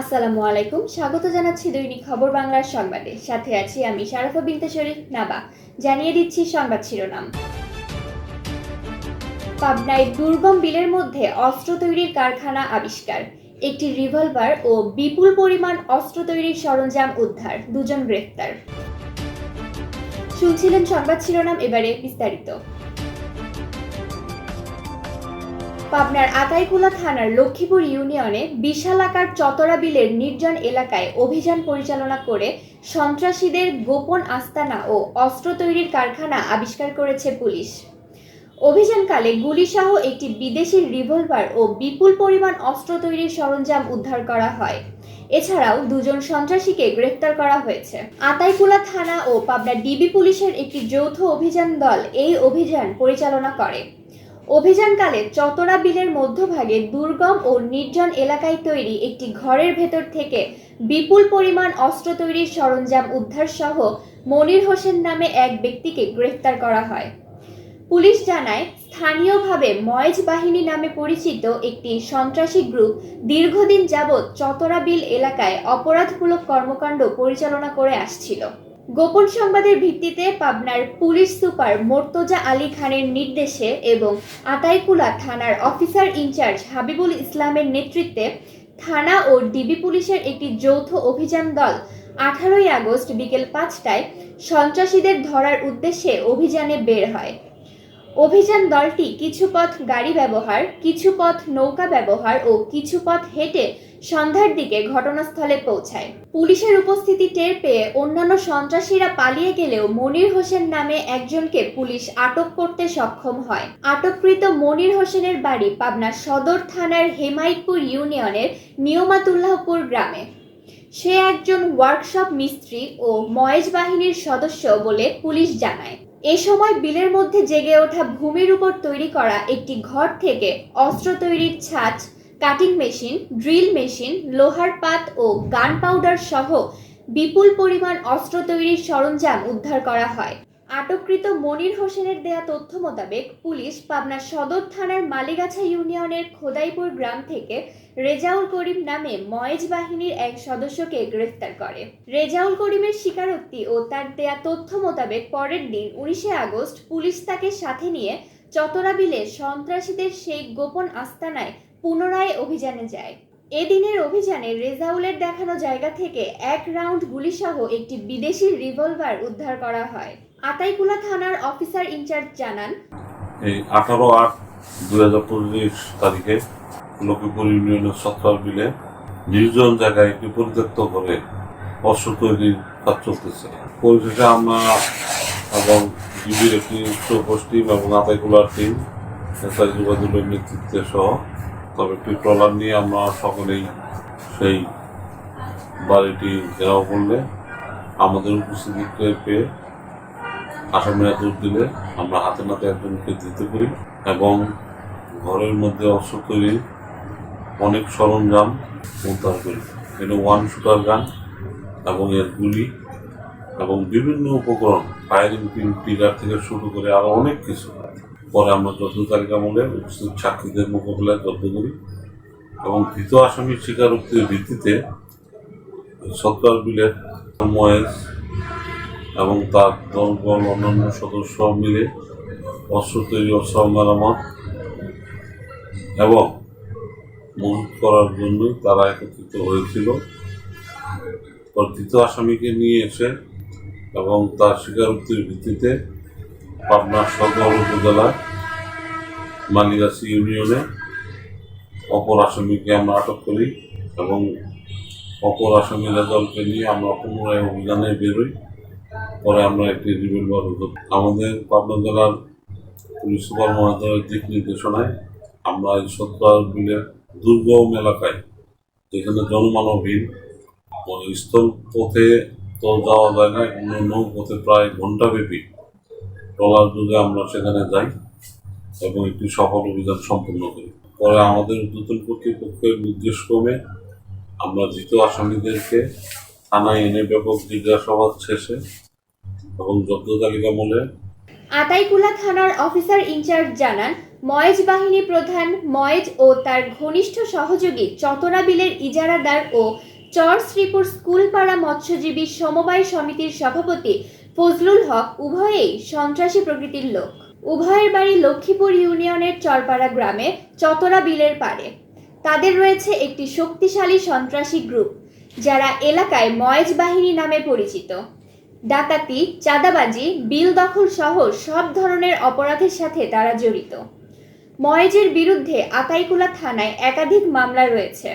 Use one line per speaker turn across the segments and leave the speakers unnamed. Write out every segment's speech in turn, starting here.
আসসালামু আলাইকুম, স্বাগত জানাচ্ছি দৈনিক খবর বাংলার সংবাদে। সাথে আছি আমি শারাফা বিনতে শরীফ নাবা। জানিয়ে দিচ্ছি সংবাদ শিরোনাম। পাবনায় দুর্গম বিলের মধ্যে অস্ত্র তৈরির কারখানা আবিষ্কার, একটি রিভলভার ও বিপুল পরিমাণ অস্ত্র তৈরির সরঞ্জাম উদ্ধার, দুজন গ্রেফতার। শুনছিলেন সংবাদ শিরোনাম, এবারে বিস্তারিত। পাবনার আতাইকুলা থানার লক্ষ্মীপুর ইউনিয়নে বিশালাকার চতরা বিলের নির্জন এলাকায় অভিযান পরিচালনা করে সন্ত্রাসীদের গোপন আস্তানা ও অস্ত্র তৈরির কারখানা আবিষ্কার করেছে পুলিশ। অভিযানকালে গুলিসহ একটি বিদেশি রিভলভার ও বিপুল পরিমাণ অস্ত্র তৈরির সরঞ্জাম উদ্ধার করা হয়। এছাড়াও দুজন সন্ত্রাসীকে গ্রেফতার করা হয়েছে। আতাইকুলা থানা ও পাবনা ডিবি পুলিশের একটি যৌথ অভিযান দল এই অভিযান পরিচালনা করে। অভিযানকালে চতরা বিলের মধ্যভাগে দুর্গম ও নির্জন এলাকায় তৈরি একটি ঘরের ভেতর থেকে বিপুল পরিমাণ অস্ত্র তৈরির সরঞ্জাম উদ্ধার সহ মনির হোসেন নামে এক ব্যক্তিকে গ্রেফতার করা হয়। পুলিশ জানায়, স্থানীয়ভাবে ময়েজ বাহিনী নামে পরিচিত একটি সন্ত্রাসী গ্রুপ দীর্ঘদিন যাবৎ চতরা বিল এলাকায় অপরাধমূলক কর্মকাণ্ড পরিচালনা করে আসছিল। গোপন সংবাদের ভিত্তিতে পাবনার পুলিশ সুপার মোর্তজা আলী খানের নির্দেশে এবং আতাইকুলা থানার অফিসার ইনচার্জ হাবিবুল ইসলামের নেতৃত্বে থানা ও ডিবি পুলিশের একটি যৌথ অভিযান দল 18 আগস্ট বিকেল 5টায় সন্ত্রাসীদের ধরার উদ্দেশ্যে অভিযানে বের হয়। অভিযান দলটি কিছু পথ গাড়ি ব্যবহার, কিছু পথ নৌকা ব্যবহার ও কিছু পথ হেঁটে সন্ধ্যার দিকে ঘটনাস্থলে পৌঁছায়। পুলিশের উপস্থিতি টের পেয়ে অন্যান্য সন্ত্রাসীরা পালিয়ে গেলেও মনির হোসেন নামে একজনকে পুলিশ আটক করতে সক্ষম হয়। আটককৃত মনির হোসেনের বাড়ি পাবনা সদর থানার হেমায়তপুর ইউনিয়নের নিয়মাতুল্লাহপুর গ্রামে। সে একজন ওয়ার্কশপ মিস্ত্রি ও ময়েজ বাহিনীর সদস্য বলে পুলিশ জানায়। এ সময় বিলের মধ্যে জেগে ওঠা ভূমির উপর তৈরি করা একটি ঘর থেকে অস্ত্র তৈরির ছাঁচ, কাটিং মেশিন, ড্রিল মেশিন, লোহার পাত ও গান পাউডার সহ বিপুল পরিমাণ অস্ত্র তৈরির সরঞ্জাম উদ্ধার করা হয়। আটককৃত মনির হোসেনের দেয়া তথ্য মোতাবেক পুলিশ পাবনা সদর থানার মালিগাছা ইউনিয়নের খোদাইপুর গ্রাম থেকে রেজাউল করিম নামে ময়েজ বাহিনীর এক সদস্যকে গ্রেফতার করে। রেজাউল করিমের স্বীকারোক্তি ও তার দেয়া তথ্য মোতাবেক পরের দিন 19 আগস্ট পুলিশ তাকে সাথে নিয়ে চতরা বিলে সন্ত্রাসীদের সেই গোপন আস্তানায় পুনরায় অভিযানে যায়। এদিনের অভিযানে রেজাউলের দেখানো জায়গা থেকে 1 রাউন্ড গুলিসহ একটি বিদেশি রিভলভার উদ্ধার করা হয়। আতাইকুলা থানার অফিসার ইনচার্জ জানান,
এই 18/8/2025 তারিখে লক্ষ্মীপুর ইউনিয়নের সত্তর বিলে নির্জন জায়গায় একটি পরিত্যক্ত করে অস্ত্র তৈরির কাজ চলতেছে। পরিশেষে আমরা এবং ডিবির একটি উচ্চ পোস্টিং এবং আতাইকুলার টিম এসআই যোগাযোগের নেতৃত্বে সহ তবে একটি ট্রলার নিয়ে আমরা সকলেই সেই বাড়িটি ঘেরাও করলে আমাদের উপস্থিতি টের পেয়ে আসামিরা দৌড় দিলে আমরা হাতে নাতে একজনকে দিতে পারি এবং ঘরের মধ্যে অস্ত্র তৈরির অনেক সরঞ্জাম উদ্ধার করি। এটা 1 শুটার গান এবং এর গুলি এবং বিভিন্ন উপকরণ, ফায়ারিং পিন, ট্রিগার থেকে শুরু করে আরও অনেক কিছু। পরে আমরা যত তালিকা মূলে উপস্থিত সাক্ষীদের মোকাবিলায় জব্দ করি এবং ধৃত আসামির স্বীকারোক্তির ভিত্তিতে সরকার বিলের ময়েজ এবং তার দলবল অন্যান্য সদস্য মিলে অস্ত্র তৈরি, অস্ত্র মেরামত এবং মজুত করার জন্যই তারা একত্রিত হয়েছিল। ধৃত আসামিকে নিয়ে এসে এবং তার স্বীকারোক্তির ভিত্তিতে পাবনা সদর উপজেলার মালিগাছি ইউনিয়নে অপর আসামিকে আমরা আটক করি এবং অপর আসামি রেজাল্টকে নিয়ে আমরা পুনরায় অভিযানে বেরোই। পরে আমরা একটি রিভলভার আমাদের পাবনা জেলার পুলিশ সুপার মহোদয়ের দিক নির্দেশনায় আমরা এই সত্তর বিলের দুর্গম এলাকায়, যেখানে জনমানবহীন স্থল পথে তো যাওয়া যায় না, নৌপথে প্রায় ঘণ্টাব্যাপী ট্রলার যুগে আমরা সেখানে যাই এবং একটি সফল অভিযান সম্পন্ন করি। পরে আমাদের ঊর্ধ্বতন কর্তৃপক্ষের নির্দেশক্রমে আমরা ধৃত আসামিদেরকে থানায় এনে ব্যাপক জিজ্ঞাসাবাদ শেষে এবং জব্দ তালিকা মূলে
আতাইকুলা থানার অফিসার ইনচার্জ জানান, ময়েজ বাহিনী প্রধান ময়েজ ও তার ঘনিষ্ঠ সহযোগী চতরা বিলের ইজারাদার ও চর শ্রীপুর স্কুলপাড়া মৎস্যজীবী সমবায় সমিতির সভাপতি ফজলুল হক উভয়েই সন্ত্রাসী প্রকৃতির লোক। উভয়ের বাড়ি লক্ষ্মীপুর ইউনিয়নের চরপাড়া গ্রামে চতরা বিলের পাড়ে। তাদের রয়েছে একটি শক্তিশালী সন্ত্রাসী গ্রুপ, যারা এলাকায় ময়েজ বাহিনী নামে পরিচিত। ডাকাতি, চাঁদাবাজি, বিল দখল সহ সব ধরনের অপরাধের সাথে তারা জড়িত। ময়েজের বিরুদ্ধে আতাইকুলা থানায় একাধিক মামলা রয়েছে।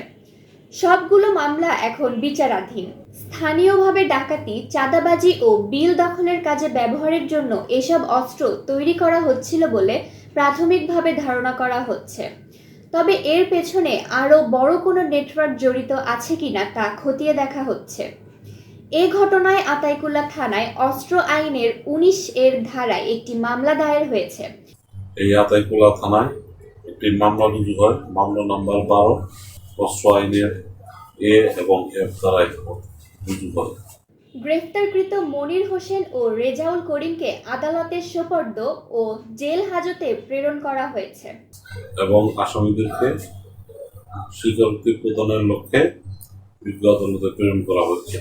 সবগুলো মামলা এখন বিচারাধীন। স্থানীয়ভাবে ডাকাতি, চাঁদাবাজি ও বিল দখলের কাজে ব্যবহারের জন্য এসব অস্ত্র তৈরি করা হচ্ছিল বলে প্রাথমিকভাবে ধারণা করা হচ্ছে। তবে এর পেছনে আরও বড় কোনো নেটওয়ার্ক জড়িত আছে কিনা তা খতিয়ে দেখা হচ্ছে। এ ঘটনায় আতাইকুলা থানায় অস্ত্র আইনের 19 এর ধারায় একটি মামলা দায়ের হয়েছে।
এই আতাইকুলা থানায় একটি মামলা রুজু হয়, মামলা নাম্বার 12, অস্ত্র আইনের এ এবং এফ ধারায় রুজু হয়।
গ্রেফতারকৃত মনির হোসেন ও রেজাউল করিমকে আদালতের সোপর্দ ও জেল হাজতে প্রেরণ করা হয়েছে
এবং আসামিদেরকে স্বীকারোক্তি প্রদানের লক্ষ্যে বিজ্ঞ আদালতে প্রেরণ করা হয়েছে।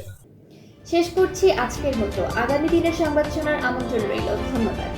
শেষ করছি আজকের মতো। আগামী দিনের সংবাদ শোনার আমন্ত্রণ রইল। ধন্যবাদ।